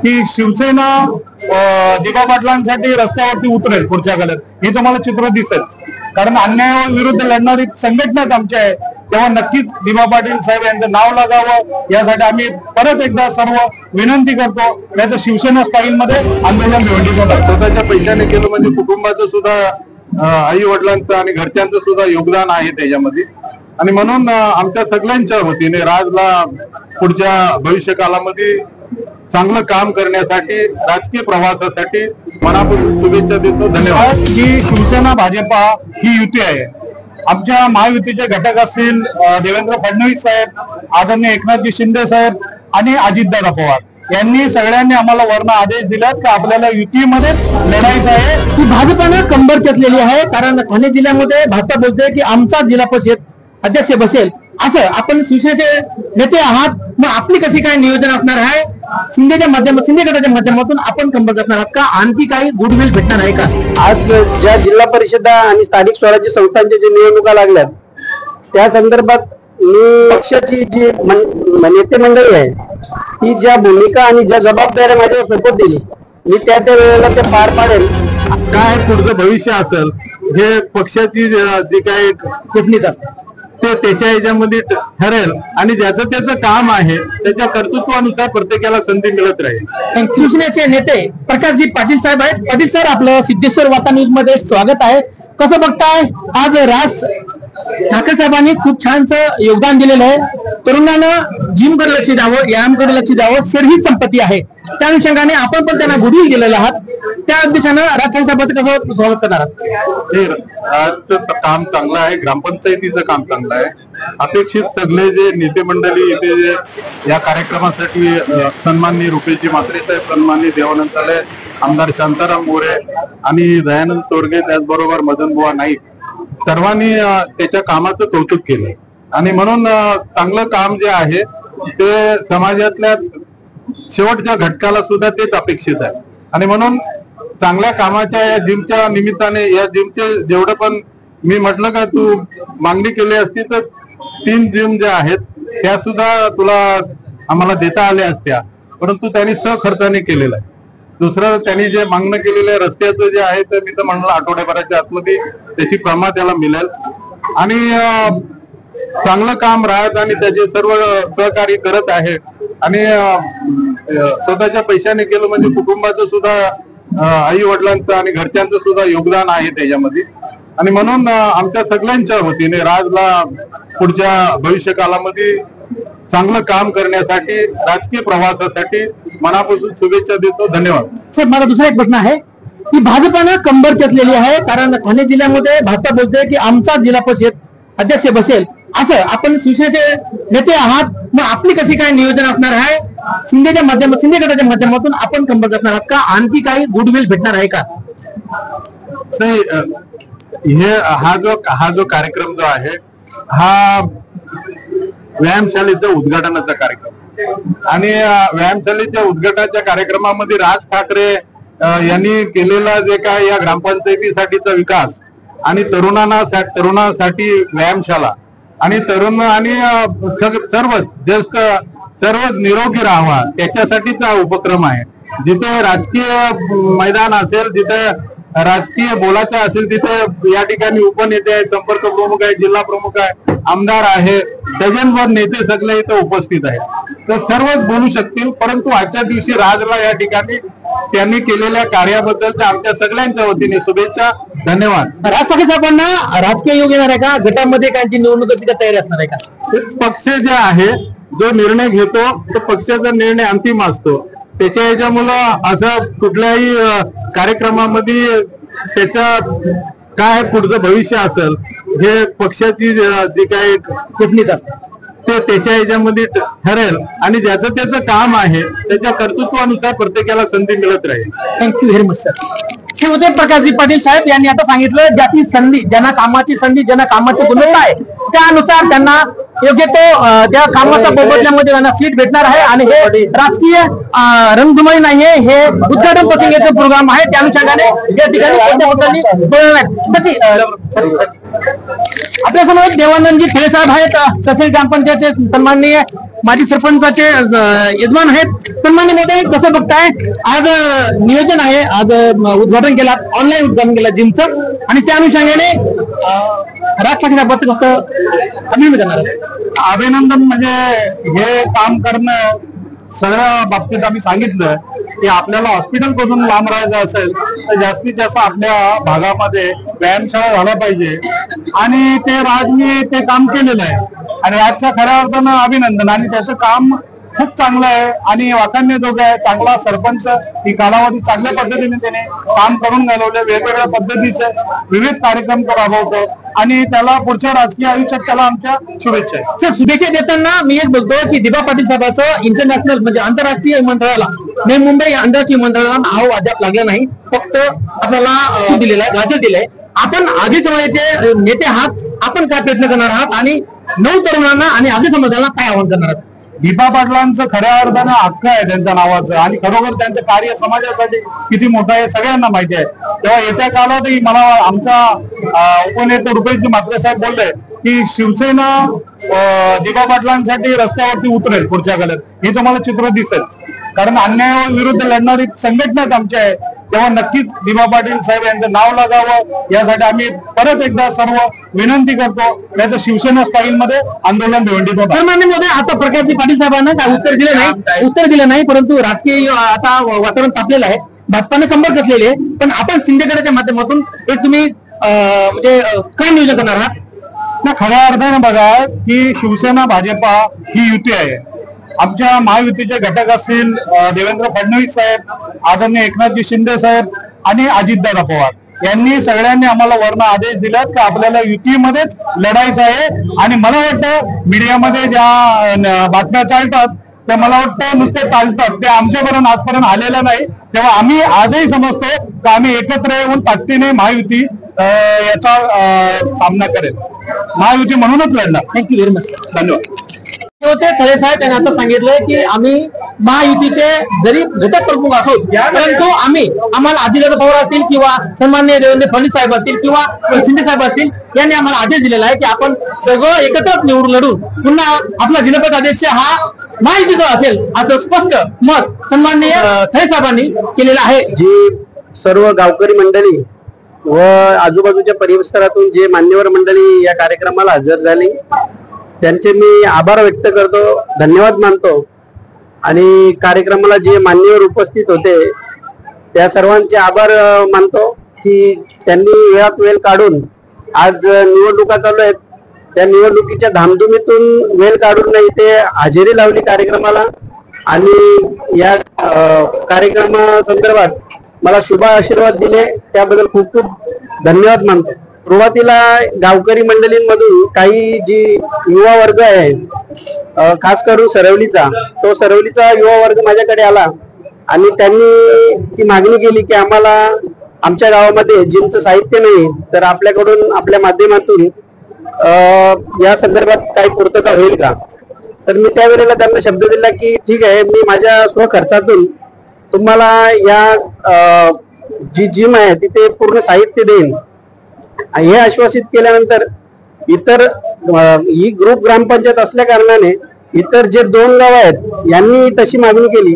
की शिवसेना दिबा पाटलांसाठी रस्त्यावरती उतरेल पुढच्या काळात, हे तुम्हाला चित्र दिसेल. कारण अन्यायाविरुद्ध लढणारी संघटनाच आमची आहे, तेव्हा नक्कीच दिबा पाटील साहेब यांचं नाव लागावं यासाठी आम्ही परत एकदा सर्व विनंती करतो. नाही तर शिवसेना स्टाईल मध्ये आंदोलन भेटलं. स्वतःच्या पैशाने केलं म्हणजे कुटुंबाचं सुद्धा, आई वडिलांचं आणि घरच्यांचं सुद्धा योगदान आहे त्याच्यामध्ये. आणि म्हणून आमच्या सगळ्यांच्या वतीने राजला पुढच्या भविष्य काळामध्ये चांगलं काम करण्यासाठी, राजकीय प्रवासासाठी मनापासून शुभेच्छा देतो. धन्यवाद. ही शिवसेना भाजपा ही युती आहे. आमच्या महायुतीचे घटक असतील देवेंद्र फडणवीस साहेब, आदरणीय एकनाथजी शिंदे साहेब आणि अजितदादा पवार यांनी सगळ्यांनी आम्हाला वर्ण आदेश दिलात की आपल्याला युतीमध्ये लढायचं आहे. ही भाजपानं कंबर कसलेली आहे. कारण ठाणे जिल्ह्यामध्ये भाजपा बोलते की आमचा जिल्हा परिषद अध्यक्ष बसेल, असं आपण शिवसेनेचे नेते आहात. मग आपली कशी काय नियोजन असणार आहे? शिंदे गटाच्या माध्यमातून आपण कंबर कसणार आहात का? आणखी काही गुडविल भेटणार आहे का? आज ज्या जिल्हा परिषदा आणि स्थानिक स्वराज्य संस्थांच्या जे निवडणुका लागल्यात त्या संदर्भात मी पक्षाची जी नेते मंडळी आहे ती ज्या भूमिका आणि ज्या जबाबदाऱ्या माझ्यावर सोपत दिली, मी त्या वेळेला ते पार पाडेल. काय पुढचं भविष्य असेल हे पक्षाची जी काय कोठणीत असते ते त्याच्या ह्याच्यामध्ये ठरेल. आणि ज्याचं त्याचं काम आहे त्याच्या कर्तृत्वानुसार प्रत्येकाला संधी मिळत राहील. शिवसेनेचे नेते प्रकाशजी पाटील साहेब आहेत. पाटील सर, आपलं सिद्धेश्वर वार्ता न्यूज मध्ये स्वागत आहे. कसं बघताय आज राज ठाकरे साहेबांनी खूप छानचं योगदान दिलेलं आहे. तरुणांना जिमकडे लक्ष द्यावं, व्यायामकडे लक्ष द्यावं, शरीर हीच संपत्ती आहे. त्या अनुषंगाने आपण पण त्यांना गुडविल गेलेले आहात. त्या उद्देशानं राज ठाकरे साहेबांचं कसं स्वागत करणार आहात? राजचं काम चांगलं आहे, ग्रामपंचायतीचं काम चांगलं आहे. अपेक्षित सगळे जे नेते मंडळी इथे जे या कार्यक्रमासाठी सन्माननीय रुपेशजी म्हात्रे साहेब, सन्माननीय देवानंद साले, आमदार शांताराम मोरे आणि दयानंद चोरगे, त्याचबरोबर मदनबुवा नाईक, सर्वांनी त्याच्या कामाचं कौतुक केलं. आणि म्हणून चांगलं काम जे आहे ते समाजातल्या शेवटच्या घटकाला सुद्धा तेच अपेक्षित आहे. आणि म्हणून चांगल्या कामाच्या या जिमच्या निमित्ताने, या जिमचे जेवढं पण मी म्हटलं का तू मागणी केली असती तर 3 जिम ज्या आहेत त्या सुद्धा तुला आम्हाला देता आल्या असत्या, परंतु त्यांनी सहखर्चाने केलेलं आहे. दुसरं त्यांनी जे मागणं केलेलं रस्त्याचं जे आहे तर मी तर म्हणलं आठवड्याभराच्या आतमध्ये त्याची प्रमा त्याला मिळेल. आणि चांगलं काम राहत आणि त्याचे सर्व सहकार्य करत आहे. आणि स्वतःच्या पैशाने केलं म्हणजे कुटुंबाचं सुद्धा, आई वडिलांचं आणि घरच्यांचं सुद्धा योगदान आहे त्याच्यामध्ये. आणि म्हणून आमच्या सगळ्यांच्या वतीने राजला पुढच्या भविष्य काळामध्ये चांगलं काम करण्यासाठी, राजकीय प्रवासासाठी मनापासून शुभेच्छा देतो. धन्यवाद. साहेब, मला दुसरा एक प्रश्न आहे की भाजपानं कंबर कसलेली आहे. कारण ठाणे जिल्ह्यामध्ये भाजपा बोलते की आमचा जिल्हा परिषद अध्यक्ष बसेल, असं आपण शिवसेनेचे नेते आहात. मग आपली कशी काय नियोजन असणार आहे? शिंदे गटाच्या माध्यमातून आपण कंबर कसणार आहात का? आणखी काही गुडविल भेटणार आहे का? हे हा जो कार्यक्रम जो आहे हा व्यायामशाळेच्या उद्घाटनाचा कार्यक्रम. आणि व्यायामशाळेच्या उद्घाटनाच्या कार्यक्रमामध्ये राज ठाकरे यांनी केलेला जे काय या ग्रामपंचायतीसाठीचा विकास आणि तरुणांसाठी व्यायामशाळा आणि तरुण आणि सर्वच निरोगी राहावा त्याच्यासाठीचा उपक्रम आहे. जिथे राजकीय मैदान असेल, जिथे राजकीय बोलायचं असेल तिथे या ठिकाणी उपनेते आहे, संपर्क प्रमुख आहे, जिल्हा प्रमुख आहे, आमदार आहे, डझनभर नेते सगळे इथं उपस्थित आहेत. तर सर्वच बोलू शकतील. परंतु आजच्या दिवशी राजला या ठिकाणी त्यांनी केलेल्या कार्याबद्दलच्या आमच्या सगळ्यांच्या वतीने शुभेच्छा. धन्यवाद. राज ठाकरे साहेबांना राजकीय योग येणार आहे का? गटामध्ये काही निवडणुकीची तयारी असणार आहे का? पक्ष जे आहे जो निर्णय घेतो तो पक्षाचा निर्णय अंतिम असतो. त्याच्या ह्याच्यामुळं असं कुठल्याही कार्यक्रमामध्ये त्याच्या काय पुढचं भविष्य असेल हे पक्षाची जी काही कोठणीत असते ते त्याच्या ह्याच्यामध्ये ठरेल. आणि ज्याचं त्याचं काम आहे त्याच्या कर्तृत्वानुसार प्रत्येकाला संधी मिळत राहील. Thank you very much sir. Shri Uday Prakashji Patil साहेब यांनी आता सांगितलं ज्याची संधी, ज्यांना कामाची संधी, ज्यांना कामाची गुणवत्ता आहे त्यानुसार त्यांना योग्य तो त्या कामाच्या मोबदल्यामध्ये त्यांना सीट भेटणार आहे. आणि हे राजकीय रंगधुमाळी नाहीये, हे उद्घाटन प्रसंगाचं प्रोग्राम आहे. त्या अनुषंगाने या ठिकाणी आपल्या समोर देवानंदजी खेळे साहेब आहेत, तहसील ग्रामपंचायतचे सन्माननीय माजी सरपंचाचे यजमान आहेत. सन्मान्य मोदय, कसं बघताय आज नियोजन आहे, आज उद्घाटन केलं, ऑनलाईन उद्घाटन केलं जिमचं, आणि त्या अनुषंगाने राज ठाकरे साहेबांचं कसं अभिनंदन करणार आहे? अभिनंदन म्हणजे हे काम करणं सगळ्या बाबतीत आम्ही सांगितलं की आपल्याला हॉस्पिटल पासून लांब राहायचं असेल तर जास्तीत जास्त आपल्या भागामध्ये व्यायामशाळा झाला पाहिजे, आणि ते राजनी ते काम केलेलं आहे आणि राजच्या खऱ्या अर्थानं अभिनंदन. आणि त्याचं काम खूप चांगलं आहे आणि वाखाणणे जोगं आहे. चांगला सरपंच, ही कालावधी चांगल्या पद्धतीने त्याने काम करून घालवले, वेगवेगळ्या पद्धतीचे विविध कार्यक्रम तो राबवतो आणि त्याला पुढच्या राजकीय आयुष्यात त्याला आमच्या शुभेच्छा आहेत. सर, शुभेच्छा देताना मी एक बोलतो की दिबा पाटील साहेबांचं इंटरनॅशनल म्हणजे आंतरराष्ट्रीय विमानतळाला, नवी मुंबई आंतरराष्ट्रीय विमानतळाला नाव अद्याप लागलं नाही, फक्त आपल्याला दिलेलं आहे, गाजर दिलंय. आपण आधी समाजाचे नेते आहात, आपण काय प्रयत्न करणार आहात आणि नऊ तरुणांना आणि आधी समाजाला काय आवाहन करणार आहात? दीपा पाटलांचं खऱ्या अर्थानं हक्क आहे त्यांच्या नावाचं आणि खरोखर त्यांचं कार्य समाजासाठी किती मोठं आहे सगळ्यांना माहिती आहे. तेव्हा येत्या काळातही मला आमचा उपनेते रुपेशजी म्हात्रे साहेब बोलले की शिवसेना दीपा पाटलांसाठी रस्त्यावरती उतरेल पुढच्या काळात, हे तुम्हाला चित्र दिसेल. कारण अन्यायाविरुद्ध लढणारी संघटनाच आमची आहे. तेव्हा नक्कीच दीपा पाटील साहेब यांचं नाव लागावं यासाठी आम्ही परत एकदा सर्व विनंती करतो. नाही तर शिवसेना स्टाईल मध्ये आंदोलन भिवंडीत होतं. सन्मान्य मोदय, आता प्रकाशजी पाटील साहेबांना काय उत्तर दिलं नाही, परंतु राजकीय आता वातावरण तापलेलं आहे, भाजपाने कंबर कसलेली आहे, पण आपण शिंदेगडाच्या माध्यमातून एक तुम्ही म्हणजे काय नियोजन करणार आहात? ना खऱ्या अर्थानं बघा की शिवसेना भाजपा ही युती आहे. आमच्या महायुतीचे घटक असतील देवेंद्र फडणवीस साहेब, आदरणीय एकनाथजी शिंदे साहेब आणि अजितदादा पवार यांनी सगळ्यांनी आम्हाला वर्ण आदेश दिलात की आपल्याला युतीमध्येच लढायचं आहे. आणि मला वाटतं मीडियामध्ये ज्या बातम्या चालतात त्या मला वाटतं नुसते चालतात, ते आमच्यापर्यंत आजपर्यंत आलेलं नाही. तेव्हा आम्ही आजही समजतो की आम्ही एकत्र येऊन ताकदीने महायुती याचा सामना करेल, महायुती म्हणूनच लढणार. Thank you very much. धन्यवाद. होते थळे साहेब त्यांनी आता सांगितलंय की आम्ही महायुतीचे जरी घटक प्रमुख असो, परंतु आम्हाला अजितदादा पवार असतील किंवा सन्माननीय देवेंद्र फडणवीस साहेब असतील किंवा शिंदे साहेब असतील यांनी आम्हाला आदेश दिलेला आहे की आपण सगळं एकत्रच निवडून लढून पुन्हा आपला जिल्हा अध्यक्ष हा महायुतीचा असेल असं स्पष्ट मत सन्माननीय थळे साहेबांनी केलेलं आहे. जी सर्व गावकरी मंडळी व आजूबाजूच्या परिसरातून जे मान्यवर मंडळी या कार्यक्रमाला हजर झाली त्यांचे मी आभार व्यक्त करतो, धन्यवाद मानतो. आणि कार्यक्रमाला जे मान्यवर उपस्थित होते त्या सर्वांचे आभार मानतो की त्यांनी वेळात वेळ काढून, आज निवडणुका चालू आहेत, त्या निवडणुकीच्या धामधुमीतून वेळ काढून नाही ते हजेरी लावली कार्यक्रमाला. आणि या कार्यक्रमासंदर्भात मला शुभ आशीर्वाद दिले त्याबद्दल खूप खूप धन्यवाद मानतो. सुरुवातीला गावकरी मंडळींमधून काही जी युवा वर्ग आहे, खास करून सरवलीचा युवा वर्ग माझ्याकडे आला आणि त्यांनी ती मागणी केली की आम्हाला आमच्या गावामध्ये जिमचं साहित्य नाही, तर आपल्याकडून आपल्या माध्यमातून या संदर्भात काही पूर्तता होईल का? तर मी त्यावेळेला त्यांना शब्द दिला की ठीक आहे, मी माझ्या स्वखर्चातून तुम्हाला या जी जिम आहे तिथे पूर्ण साहित्य देईन. हे आश्वासित केल्यानंतर इतर ही ग्रुप ग्रामपंचायत असल्या कारणाने इतर जे 2 गाव आहेत यांनी तशी मागणी केली.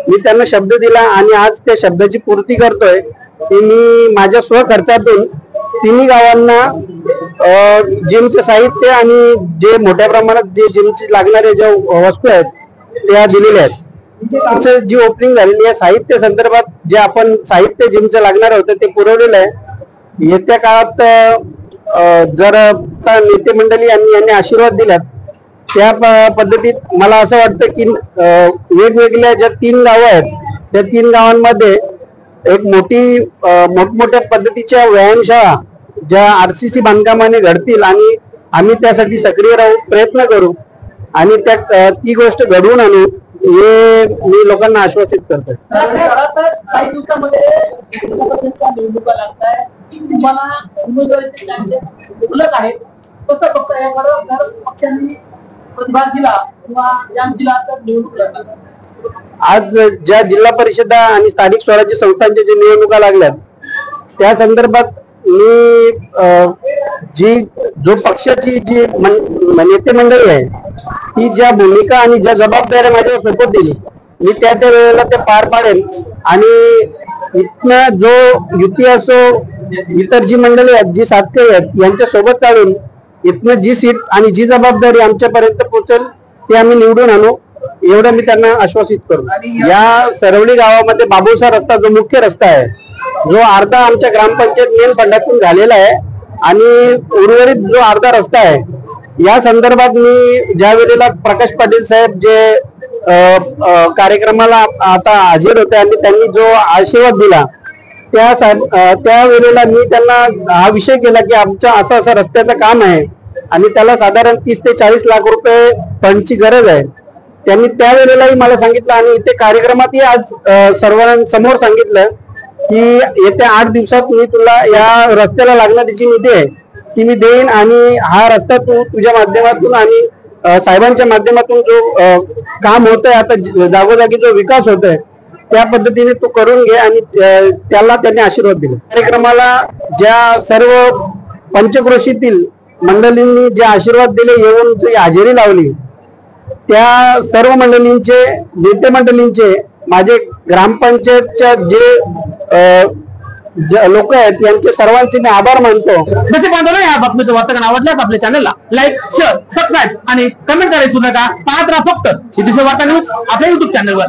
मी त्यांना शब्द दिला आणि आज त्या शब्दाची पूर्ती करतोय की मी माझ्या स्वखर्चातून 3 गावांना जिमचे साहित्य आणि जे मोठ्या प्रमाणात जे जिमची लागणारे ज्या वस्तू आहेत त्या दिलेल्या आहेत. जी ओपनिंग झालेली आहे साहित्य संदर्भात जे आपण साहित्य जिमचं लागणार होतं ते पुरवलेलं आहे. येत्या काळात जर नेते मंडळी यांनी आशीर्वाद दिल्यात त्या पद्धतीत मला असं वाटतं की वेगवेगळ्या ज्या 3 गावं आहेत त्या 3 गावांमध्ये एक मोठमोठ्या पद्धतीच्या व्यायामशाळा ज्या RCC बांधकामाने घडतील आणि आम्ही त्यासाठी सक्रिय राहू, प्रयत्न करू आणि ती गोष्ट घडवून आणू हे मी लोकांना आश्वासित करतोय. काही दिवसामध्ये निवडणुका लागताय, तुम्हाला उमेदवारीचे चान्सेस मुबलक आहेत, कसं बघताय? पक्षांनी प्रतिभाग दिला किंवा जाम दिला तर निवडणूक लढणार. आज ज्या जिल्हा परिषदा आणि स्थानिक स्वराज्य संस्थांच्या ज्या निवडणुका लागल्यात त्या संदर्भात मी जी जो पक्षाची जी नेते मंडळी आहे ही ज्या भूमिका आणि ज्या जबाबदाऱ्या माझ्या सोबत मी त्या वेळेला ते पार पाडेल आणि इथनं जो युती असो इतर जी मंडळी आहेत जी साथी आहेत यांच्या सोबत काढून इथनं जी सीट आणि जी जबाबदारी आमच्यापर्यंत पोहोचेल ती आम्ही निवडून आणू एवढं मी त्यांना आश्वासित करू। या सरवली गावामध्ये बाबूसा रस्ता जो मुख्य रस्ता आहे जो अर्धा आमच्या ग्रामपंचायत मेन फंडातून झालेला आहे आणि उर्वरित जो अर्धा रस्ता आहे या संदर्भात मी ज्या वेळेला प्रकाश पाटील साहेब जे कार्यक्रमाला आता हजर होते आणि त्यांनी जो आशीर्वाद दिला त्या वेळेला मी त्यांना हा विषय केला की आमच्या असं रस्त्याचं काम आहे आणि त्याला साधारण 30 ते 40 लाख रुपये फंडची गरज आहे। त्यांनी त्यावेळेलाही मला सांगितलं आणि इथे कार्यक्रमातही आज सर्वांसमोर सांगितलं की येत्या 8 दिवसात मी तुला या रस्त्याला लागणारी जी निधी आहे ती मी देईन आणि हा रस्ता तू तुझ्या माध्यमातून आणि साहेबांच्या माध्यमातून जो काम होतंय आता जागोजागी जो विकास होतोय त्या पद्धतीने तू करून घे आणि त्याला त्यांनी आशीर्वाद दिला। कार्यक्रमाला ज्या सर्व पंचक्रोशीतील मंडळींनी जे आशीर्वाद दिले येऊन जी हजेरी लावली त्या सर्व मंडळींचे नेते मंडळींचे माझे ग्रामपंचायतच्या जे लोक आहेत यांचे सर्वांचे मी आभार मानतो। जसे बांधव या बातमीचं वार्तांकन आवडल्यास आपल्या चॅनलला लाईक शेअर सबस्क्राईब आणि कमेंट करायला विसरू नका। पाहत राहा फक्त सिद्धेश्वर वार्ता न्यूज आपल्या युट्यूब चॅनलवर।